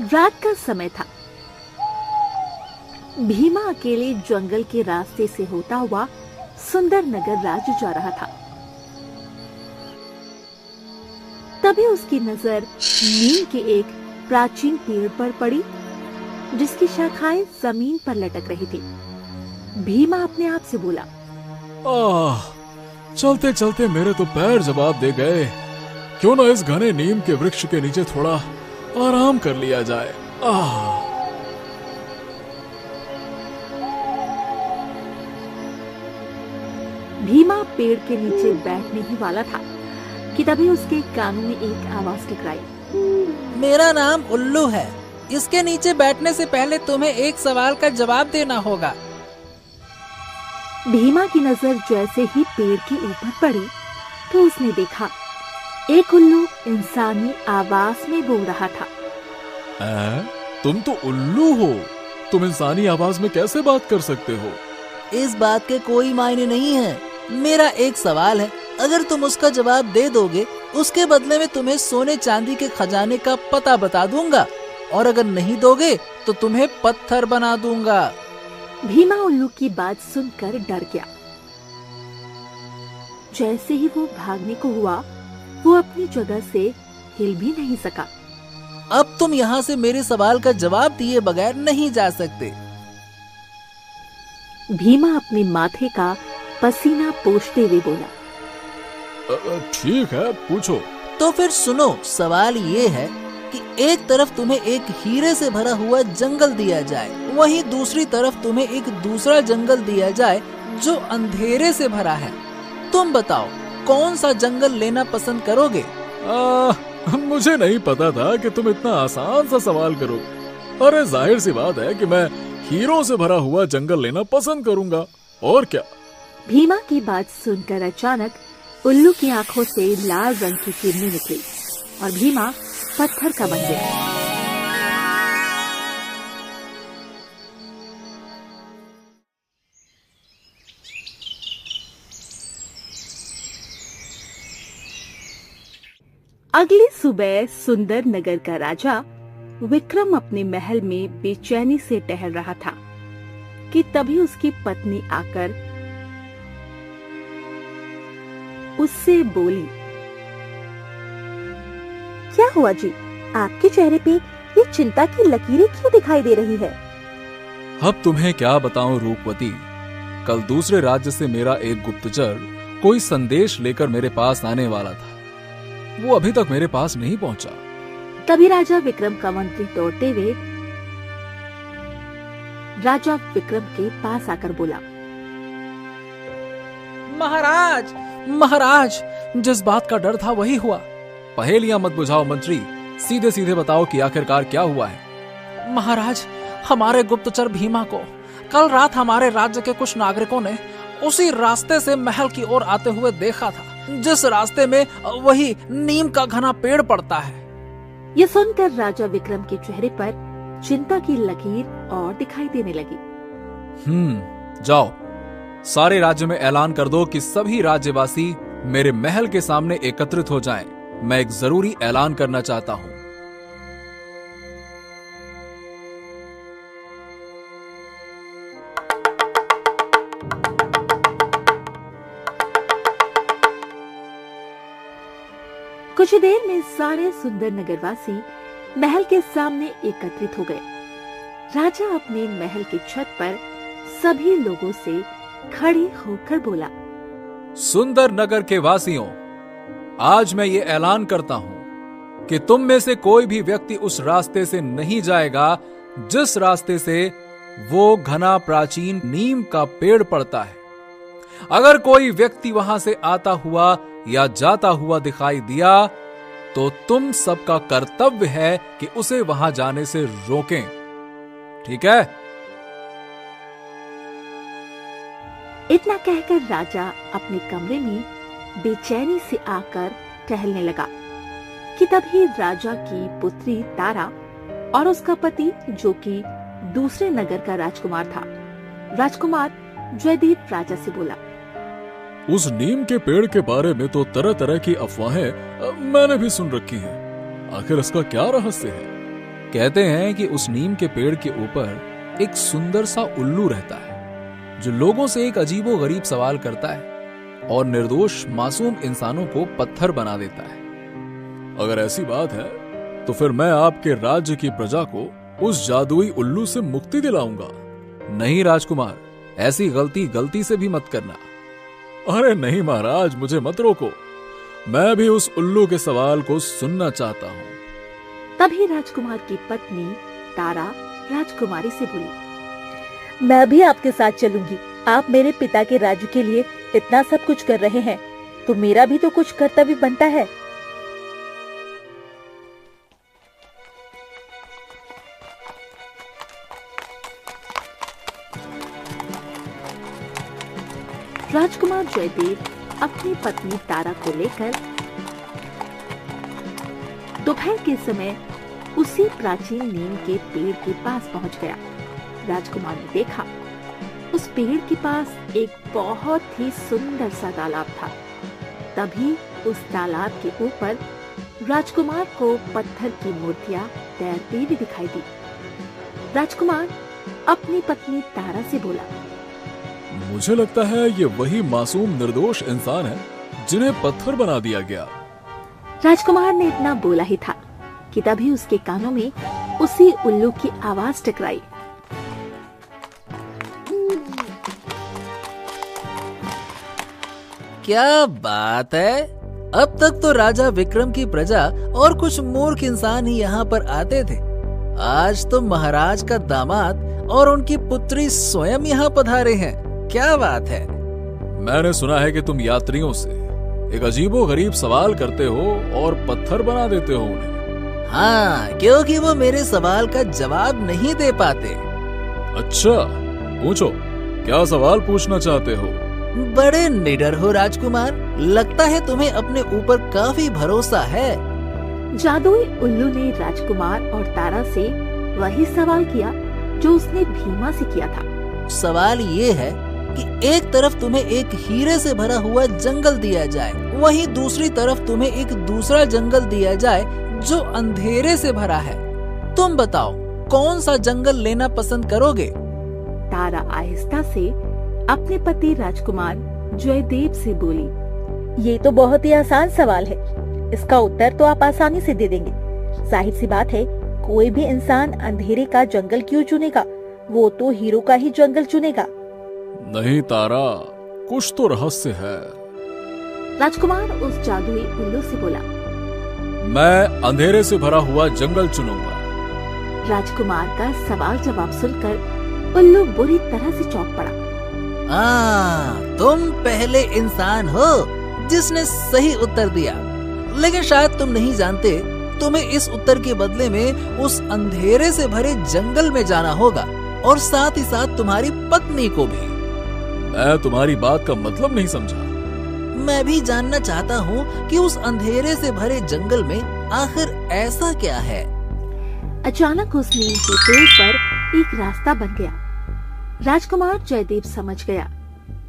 रात का समय था। भीमा अकेले जंगल के रास्ते से होता हुआ सुंदर नगर राज्य जा रहा था। तभी उसकी नजर नीम के एक प्राचीन पेड़ पर पड़ी, जिसकी शाखाएं जमीन पर लटक रही थी। भीमा अपने आप से बोला, चलते चलते मेरे तो पैर जवाब दे गए। क्यों ना इस घने नीम के वृक्ष के नीचे थोड़ा आराम कर लिया जाए। भीमा पेड़ के नीचे बैठने ही वाला था कि तभी उसके कानों में एक आवाज टकराई। मेरा नाम उल्लू है। इसके नीचे बैठने से पहले तुम्हें एक सवाल का जवाब देना होगा। भीमा की नजर जैसे ही पेड़ के ऊपर पड़ी तो उसने देखा एक उल्लू इंसानी आवाज में बोल रहा था। तुम तो उल्लू हो, तुम इंसानी आवाज में कैसे बात कर सकते हो? इस बात के कोई मायने नहीं है। मेरा एक सवाल है, अगर तुम उसका जवाब दे दोगे, उसके बदले में तुम्हें सोने चांदी के खजाने का पता बता दूंगा, और अगर नहीं दोगे तो तुम्हें पत्थर बना दूंगा। भीमा उल्लू की बात सुनकर डर गया। जैसे ही वो भागने को हुआ, वो अपनी जगह से हिल भी नहीं सका। अब तुम यहाँ से मेरे सवाल का जवाब दिए बगैर नहीं जा सकते। भीमा अपने माथे का पसीना पोंछते हुए बोला, ठीक है, पूछो। तो फिर सुनो, सवाल ये है कि एक तरफ तुम्हें एक हीरे से भरा हुआ जंगल दिया जाए, वहीं दूसरी तरफ तुम्हें एक दूसरा जंगल दिया जाए जो अंधेरे से भरा है। तुम बताओ, कौन सा जंगल लेना पसंद करोगे? मुझे नहीं पता था कि तुम इतना आसान सा सवाल करोगे। अरे जाहिर सी बात है कि मैं हीरों से भरा हुआ जंगल लेना पसंद करूंगा, और क्या। भीमा की बात सुनकर अचानक उल्लू की आंखों से लाल रंग की किरणें निकली और भीमा पत्थर का बन गया। अगली सुबह सुंदर नगर का राजा विक्रम अपने महल में बेचैनी से टहल रहा था कि तभी उसकी पत्नी आकर उससे बोली, क्या हुआ जी, आपके चेहरे पे ये चिंता की लकीरें क्यों दिखाई दे रही है? अब तुम्हें क्या बताऊं रूपवती, कल दूसरे राज्य से मेरा एक गुप्तचर कोई संदेश लेकर मेरे पास आने वाला था। वो अभी तक मेरे पास नहीं पहुंचा। तभी राजा विक्रम का मंत्री दौड़ते हुए राजा विक्रम के पास आकर बोला, महाराज, महाराज, जिस बात का डर था वही हुआ। पहेलियां मत बुझाओ मंत्री, सीधे सीधे बताओ कि आखिरकार क्या हुआ है। महाराज, हमारे गुप्तचर भीमा को कल रात हमारे राज्य के कुछ नागरिकों ने उसी रास्ते से महल की ओर आते हुए देखा था, जिस रास्ते में वही नीम का घना पेड़ पड़ता है। ये सुनकर राजा विक्रम के चेहरे पर चिंता की लकीर और दिखाई देने लगी। जाओ, सारे राज्य में ऐलान कर दो कि सभी राज्यवासी मेरे महल के सामने एकत्रित हो जाएं। मैं एक जरूरी ऐलान करना चाहता हूं। कुछ देर में सारे सुंदर नगरवासी महल के सामने एकत्रित हो गए। राजा अपने महल की छत पर सभी लोगों से खड़े होकर बोला, सुंदर नगर के वासियों, आज मैं ये ऐलान करता हूं कि तुम में से कोई भी व्यक्ति उस रास्ते से नहीं जाएगा जिस रास्ते से वो घना प्राचीन नीम का पेड़ पड़ता है। अगर कोई व्यक्ति वहां से आता हुआ या जाता हुआ दिखाई दिया तो तुम सबका कर्तव्य है कि उसे वहां जाने से रोकें। ठीक है? इतना कहकर राजा अपने कमरे में बेचैनी से आकर टहलने लगा कि तभी राजा की पुत्री तारा और उसका पति, जो कि दूसरे नगर का राजकुमार था, राजकुमार जयदीप, राजा से बोला, उस नीम के पेड़ के बारे में तो तरह तरह की अफवाहें मैंने भी सुन रखी हैं। आखिर इसका क्या रहस्य है? कहते हैं कि उस नीम के पेड़ के ऊपर एक सुंदर सा उल्लू रहता है जो लोगों से एक अजीबो गरीब सवाल करता है और निर्दोष मासूम इंसानों को पत्थर बना देता है। अगर ऐसी बात है तो फिर मैं आपके राज्य की प्रजा को उस जादुई उल्लू से मुक्ति दिलाऊंगा। नहीं राजकुमार, ऐसी गलती से भी मत करना। अरे नहीं महाराज, मुझे मत रोको, मैं भी उस उल्लू के सवाल को सुनना चाहता हूँ। तभी राजकुमार की पत्नी तारा राजकुमारी से बोली, मैं भी आपके साथ चलूंगी। आप मेरे पिता के राज्य के लिए इतना सब कुछ कर रहे हैं, तो मेरा भी तो कुछ कर्तव्य बनता है। राजकुमार जयदेव अपनी पत्नी तारा को लेकर दोपहर के समय उसी प्राचीन नीम के पेड़ के पास पहुंच गया। राजकुमार ने देखा उस पेड़ के पास एक बहुत ही सुंदर सा तालाब था। तभी उस तालाब के ऊपर राजकुमार को पत्थर की मूर्तियां तैरती हुई दिखाई दी। राजकुमार अपनी पत्नी तारा से बोला, मुझे लगता है ये वही मासूम निर्दोष इंसान है जिन्हें पत्थर बना दिया गया। राजकुमार ने इतना बोला ही था कि तभी उसके कानों में उसी उल्लू की आवाज टकराई। क्या बात है, अब तक तो राजा विक्रम की प्रजा और कुछ मूर्ख इंसान ही यहाँ पर आते थे। आज तो महाराज का दामाद और उनकी पुत्री स्वयं यहाँ पधारे हैं। क्या बात है। मैंने सुना है कि तुम यात्रियों से एक अजीबो गरीब सवाल करते हो और पत्थर बना देते हो उन्हें। हाँ, क्योंकि वो मेरे सवाल का जवाब नहीं दे पाते। अच्छा, पूछो, क्या सवाल पूछना चाहते हो? बड़े निडर हो राजकुमार, लगता है तुम्हें अपने ऊपर काफी भरोसा है। जादुई उल्लू ने राजकुमार और तारा से वही सवाल किया जो उसने भीमा से किया था। सवाल ये है कि एक तरफ तुम्हें एक हीरे से भरा हुआ जंगल दिया जाए, वहीं दूसरी तरफ तुम्हें एक दूसरा जंगल दिया जाए जो अंधेरे से भरा है। तुम बताओ, कौन सा जंगल लेना पसंद करोगे? तारा आहिस्ता से अपने पति राजकुमार जयदेव से बोली, ये तो बहुत ही आसान सवाल है, इसका उत्तर तो आप आसानी से दे देंगे। जाहिर सी बात है, कोई भी इंसान अंधेरे का जंगल क्यों चुनेगा, वो तो हीरो का ही जंगल चुनेगा। नहीं तारा, कुछ तो रहस्य है। राजकुमार उस जादुई उल्लू से बोला, मैं अंधेरे से भरा हुआ जंगल चुनूंगा। राजकुमार का सवाल जवाब सुनकर उल्लू बुरी तरह से चौंक पड़ा। तुम पहले इंसान हो जिसने सही उत्तर दिया, लेकिन शायद तुम नहीं जानते, तुम्हें इस उत्तर के बदले में उस अंधेरे से भरे जंगल में जाना होगा और साथ ही साथ तुम्हारी पत्नी को भी। मैं तुम्हारी बात का मतलब नहीं समझा। मैं भी जानना चाहता हूँ कि उस अंधेरे से भरे जंगल में आखिर ऐसा क्या है। अचानक उस नीम के पेड़ पर एक रास्ता बन गया। राजकुमार जयदेव समझ गया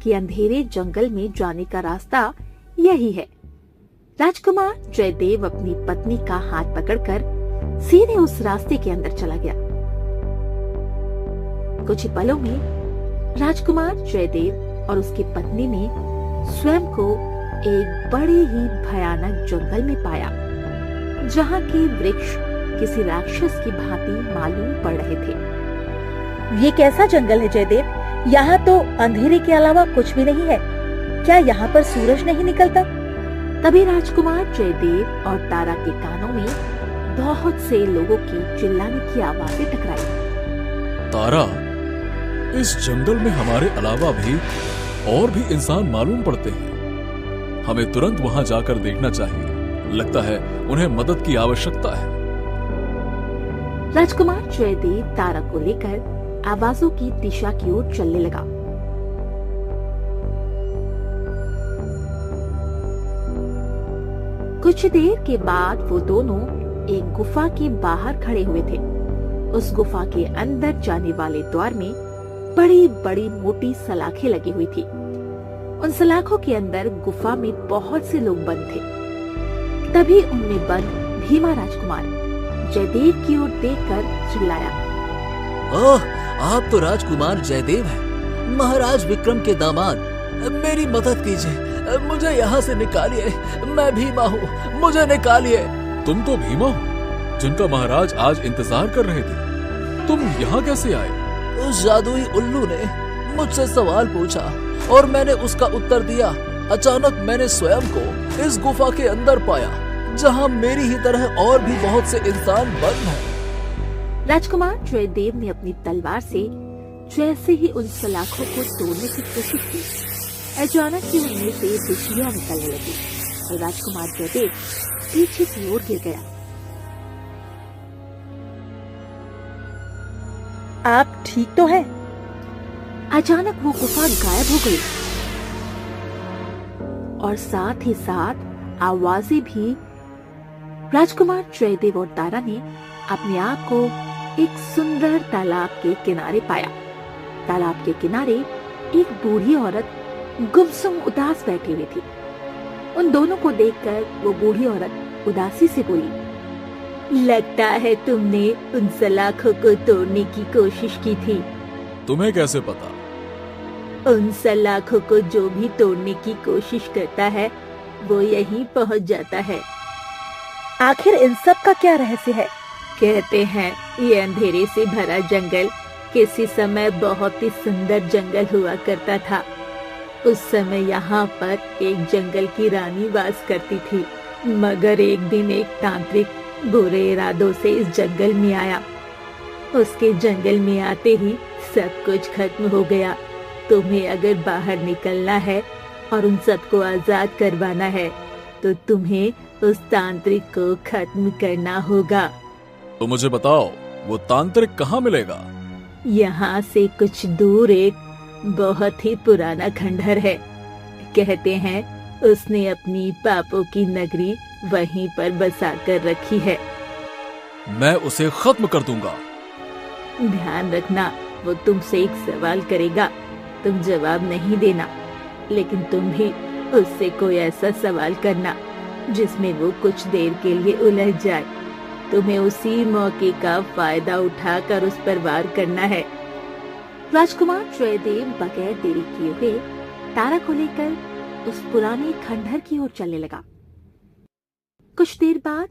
कि अंधेरे जंगल में जाने का रास्ता यही है। राजकुमार जयदेव अपनी पत्नी का हाथ पकड़कर सीधे उस रास्ते के अंदर चला गया। कुछ ही पलों में राजकुमार जयदेव और उसकी पत्नी ने स्वयं को एक बड़े ही भयानक जंगल में पाया, जहाँ के वृक्ष किसी राक्षस की भांति मालूम पड़ रहे थे। ये कैसा जंगल है जयदेव? यहाँ तो अंधेरे के अलावा कुछ भी नहीं है। क्या यहाँ पर सूरज नहीं निकलता? तभी राजकुमार जयदेव और तारा के कानों में बहुत से लोगों की चिल्लाने की आवाजें टकराई। तारा, इस जंगल में हमारे अलावा भी और भी इंसान मालूम पड़ते हैं। हमें तुरंत वहां जाकर देखना चाहिए। लगता है उन्हें मदद की आवश्यकता है। राजकुमार जयदेव तारा को लेकर आवाजों की दिशा की ओर चलने लगा। कुछ देर के बाद वो दोनों एक गुफा के बाहर खड़े हुए थे। उस गुफा के अंदर जाने वाले द्वार में बड़ी बड़ी मोटी सलाखें लगी हुई थी। उन सलाखों के अंदर गुफा में बहुत से लोग बंद थे। तभी उनमें बंद भीमा राजकुमार जयदेव की ओर देखकर चिल्लाया। ओह, आप तो राजकुमार जयदेव हैं, महाराज विक्रम के दामाद। मेरी मदद कीजिए, मुझे यहाँ से निकालिए। मैं भीमा हूँ, मुझे निकालिए। तुम तो भीमा हो जिनका महाराज आज इंतजार कर रहे थे। तुम यहाँ कैसे आए? उस जादुई उल्लू ने मुझसे सवाल पूछा और मैंने उसका उत्तर दिया। अचानक मैंने स्वयं को इस गुफा के अंदर पाया, जहाँ मेरी ही तरह और भी बहुत से इंसान बंद हैं। राजकुमार जयदेव ने अपनी तलवार से जैसे ही उन सलाखों को तोड़ने की कोशिश की, अचानक ही उनमें से बिजलियां निकलने लगी और राजकुमार जयदेव पीछे की ओर गिर गया। आप ठीक तो हैं? अचानक वो गुफा गायब हो गई और साथ ही साथ आवाजें भी। राजकुमार जयदेव और तारा ने अपने आप को एक सुंदर तालाब के किनारे पाया। तालाब के किनारे एक बूढ़ी औरत गुमसुम उदास बैठी हुई थी। उन दोनों को देखकर वो बूढ़ी औरत उदासी से बोली, लगता है तुमने उन सलाखों को तोड़ने की कोशिश की थी। तुम्हें कैसे पता? उन सलाखों को जो भी तोड़ने की कोशिश करता है वो यहीं पहुंच जाता है। आखिर इन सब का क्या रहस्य है? कहते हैं ये अंधेरे से भरा जंगल किसी समय बहुत ही सुंदर जंगल हुआ करता था। उस समय यहाँ पर एक जंगल की रानी वास करती थी, मगर एक दिन एक तांत्रिक बुरे इरादों से इस जंगल में आया। उसके जंगल में आते ही सब कुछ खत्म हो गया। तुम्हें अगर बाहर निकलना है और उन सबको आजाद करवाना है तो तुम्हें उस तांत्रिक को खत्म करना होगा। तो मुझे बताओ, वो तांत्रिक कहाँ मिलेगा? यहाँ से कुछ दूर एक बहुत ही पुराना खंडहर है। कहते हैं उसने अपनी पापों की नगरी वहीं पर बसा कर रखी है। मैं उसे खत्म कर दूंगा। ध्यान रखना, वो तुमसे एक सवाल करेगा, तुम जवाब नहीं देना, लेकिन तुम भी उससे कोई ऐसा सवाल करना जिसमें वो कुछ देर के लिए उलझ जाए। तुम्हें उसी मौके का फायदा उठाकर उस पर वार करना है। राजकुमार जयदेव बगैर देरी किए हुए तारा को लेकर उस पुराने खंडहर की ओर चलने लगा। कुछ देर बाद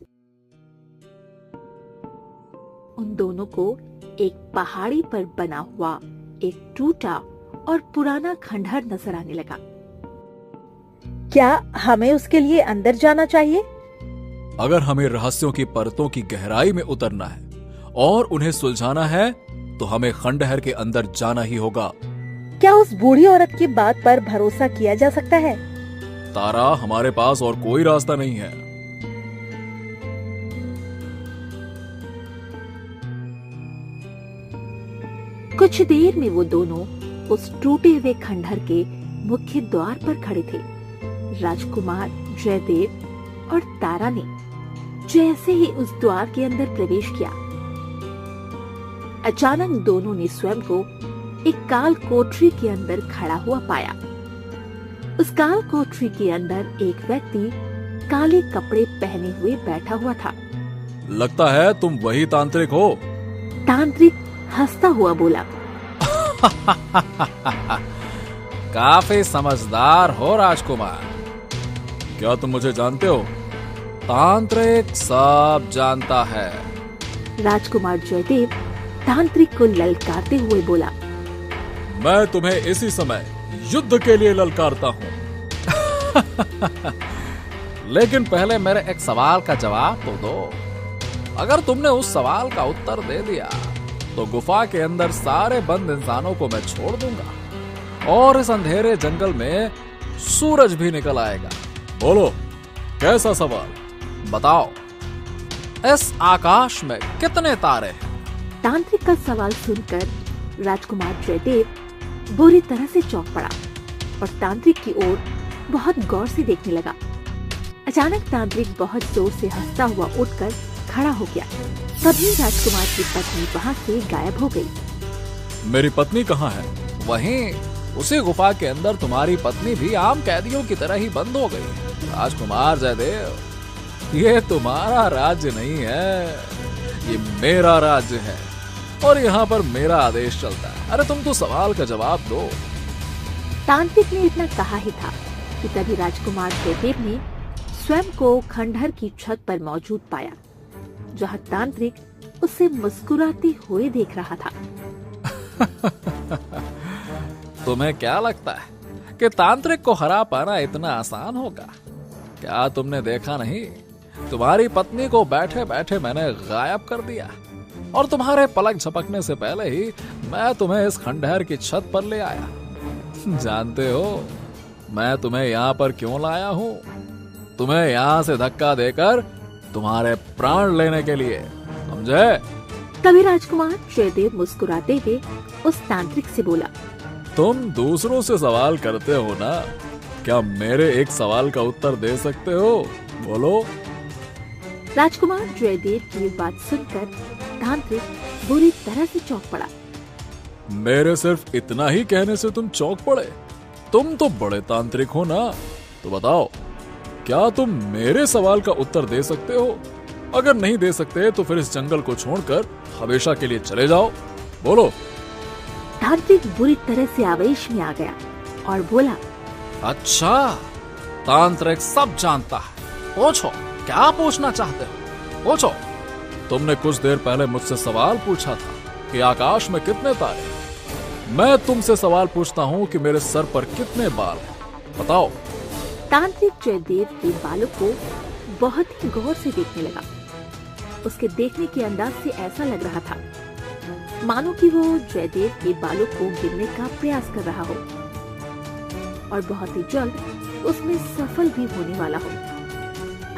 उन दोनों को एक पहाड़ी पर बना हुआ एक टूटा और पुराना खंडहर नजर आने लगा। क्या हमें उसके लिए अंदर जाना चाहिए? अगर हमें रहस्यों की परतों की गहराई में उतरना है और उन्हें सुलझाना है तो हमें खंडहर के अंदर जाना ही होगा। क्या उस बूढ़ी औरत की बात पर भरोसा किया जा सकता है? तारा, हमारे पास और कोई रास्ता नहीं है। कुछ देर में वो दोनों उस टूटे हुए खंडहर के मुख्य द्वार पर खड़े थे। राजकुमार जयदेव और तारा ने जैसे ही उस द्वार के अंदर प्रवेश किया, अचानक दोनों ने स्वयं को एक काल कोठरी के अंदर खड़ा हुआ पाया। उस काल कोठरी के अंदर एक व्यक्ति काले कपड़े पहने हुए बैठा हुआ था। लगता है तुम वही तांत्रिक हो। तांत्रिक हंसता हुआ बोला, काफी समझदार हो राजकुमार। क्या तुम मुझे जानते हो? तांत्रिक सब जानता है। राजकुमार जयदेव तांत्रिक को ललकारते हुए बोला, मैं तुम्हें इसी समय युद्ध के लिए ललकारता हूँ। लेकिन पहले मेरे एक सवाल का जवाब तो दो। अगर तुमने उस सवाल का उत्तर दे दिया तो गुफा के अंदर सारे बंद इंसानों को मैं छोड़ दूंगा और इस अंधेरे जंगल में सूरज भी निकल आएगा। बोलो, कैसा सवाल? बताओ, इस आकाश में कितने तारे हैं? तांत्रिक का सवाल सुनकर राजकुमार जयदेव बुरी तरह से चौंक पड़ा और तांत्रिक की ओर बहुत गौर से देखने लगा। अचानक तांत्रिक बहुत जोर से हंसता हुआ उठकर खड़ा हो गया। तभी राजकुमार की पत्नी वहाँ से गायब हो गई। मेरी पत्नी कहाँ है? वहीं उसी गुफा के अंदर तुम्हारी पत्नी भी आम कैदियों की तरह ही बंद हो गई। राजकुमार जयदेव, ये तुम्हारा राज्य नहीं है, ये मेरा राज्य है और यहाँ पर मेरा आदेश चलता है। अरे तुम तो सवाल का जवाब दो। तांत्रिक ने इतना कहा ही था कि तभी राजकुमार जयदेव ने स्वयं को खंडहर की छत पर मौजूद पाया, जहाँ तांत्रिक उसे मुस्कुराते हुए देख रहा था। तुम्हें क्या लगता है कि तांत्रिक को हरा पाना इतना आसान होगा? क्या तुमने देखा नहीं, तुम्हारी पत्नी को बैठे बैठे मैंने गायब कर दिया और तुम्हारे पलक झपकने से पहले ही मैं तुम्हें इस खंडहर की छत पर ले आया। जानते हो मैं तुम्हें यहाँ पर क्यों लाया हूँ? तुम्हें यहाँ से धक्का देकर तुम्हारे प्राण लेने के लिए, समझे? तभी राजकुमार जयदेव मुस्कुराते हुए उस तांत्रिक से बोला, तुम दूसरों से सवाल करते हो ना, क्या मेरे एक सवाल का उत्तर दे सकते हो? बोलो। राजकुमार जयदेव की बात सुनकर तांत्रिक बुरी तरह से चौंक पड़ा। मेरे सिर्फ इतना ही कहने से तुम चौंक पड़े? तुम तो बड़े तांत्रिक हो ना, तो बताओ क्या तुम मेरे सवाल का उत्तर दे सकते हो? अगर नहीं दे सकते तो फिर इस जंगल को छोड़कर हमेशा के लिए चले जाओ। बोलो। तांत्रिक बुरी तरह से आवेश में आ गया और बोला, अच्छा, तांत्रिक सब जानता है, पूछो क्या पूछना चाहते हो, पूछो। तुमने कुछ देर पहले मुझसे सवाल पूछा था कि आकाश में कितने तारे। मैं तुमसे सवाल पूछता हूँ कि मेरे सर पर कितने बाल हैं, बताओ। तांत्रिक जयदेव के बालों को बहुत ही गौर से देखने लगा। उसके देखने के अंदाज से ऐसा लग रहा था मानो कि वो जयदेव के बालों को गिनने का प्रयास कर रहा हो और बहुत ही जल्द उसमें सफल भी होने वाला हो।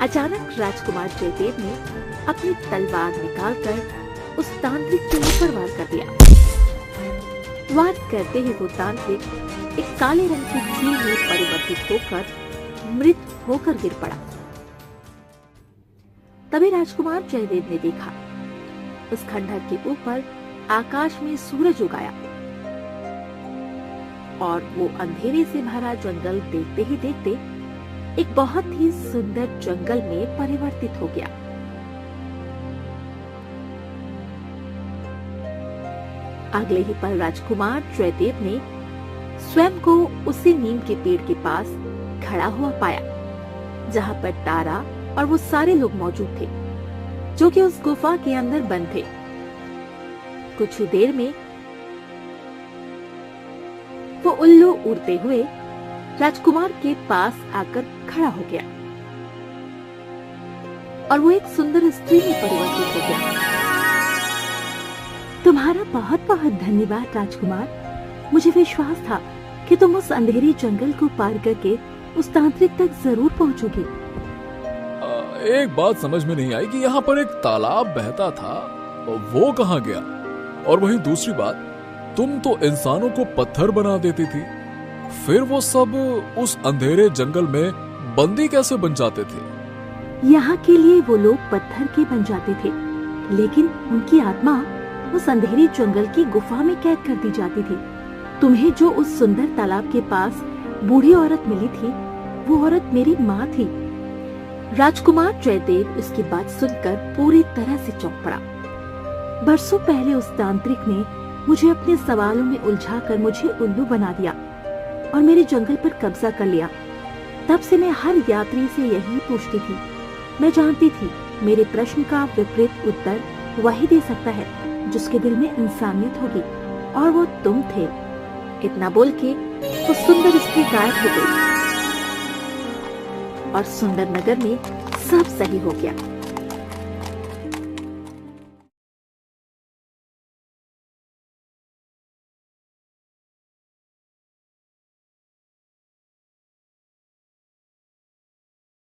अचानक राजकुमार जयदेव ने अपनी तलवार निकालकर उस तांत्रिक के ऊपर वार कर दिया। वार करते ही वो तांत्रिक एक काले रंग की चील में परिवर्तित होकर मृत होकर गिर पड़ा। तभी राजकुमार जयदेव ने देखा उस खंडहर के ऊपर आकाश में सूरज उगाया और वो अंधेरे से भरा जंगल देखते ही देखते एक बहुत ही सुंदर जंगल में परिवर्तित हो गया। अगले ही पल राजकुमार जयदेव ने स्वयं को उसी नीम के पेड़ के पास खड़ा हुआ पाया, जहाँ पर तारा और वो सारे लोग मौजूद थे जो कि उस गुफा के अंदर बंद थे। कुछ ही देर में वो उल्लू उड़ते हुए राजकुमार के पास आकर खड़ा हो गया और वो एक सुंदर स्त्री में परिवर्तित हो गया। तुम्हारा बहुत बहुत धन्यवाद राजकुमार। मुझे विश्वास था कि तुम उस अंधेरे जंगल को पार करके उस तांत्रिक तक जरूर पहुंचोगे। एक बात समझ में नहीं आई कि यहाँ पर एक तालाब बहता था, वो कहाँ गया? और वहीं दूसरी बात, तुम तो इंसानों को पत्थर बना देती थी, फिर वो सब उस अंधेरे जंगल में बंदी कैसे बन जाते थे? यहाँ के लिए वो लोग पत्थर के बन जाते थे, लेकिन उनकी आत्मा उस अंधेरे जंगल की गुफा में कैद कर दी जाती थी। तुम्हें जो उस सुंदर तालाब के पास बूढ़ी औरत मिली थी, वो औरत मेरी माँ थी। राजकुमार जयदेव उसकी बात सुनकर पूरी तरह से चौंक पड़ा। बरसों पहले उस तांत्रिक ने मुझे अपने सवालों में उलझाकर मुझे उल्लू बना दिया और मेरे जंगल पर कब्जा कर लिया। तब से मैं हर यात्री से यही पूछती थी। मैं जानती थी मेरे प्रश्न का विपरीत उत्तर वही दे सकता है जिसके दिल में इंसानियत होगी, और वो तुम थे। इतना बोल के वो सुंदर स्त्री गायब हो गई और सुंदर नगर में सब सही हो गया।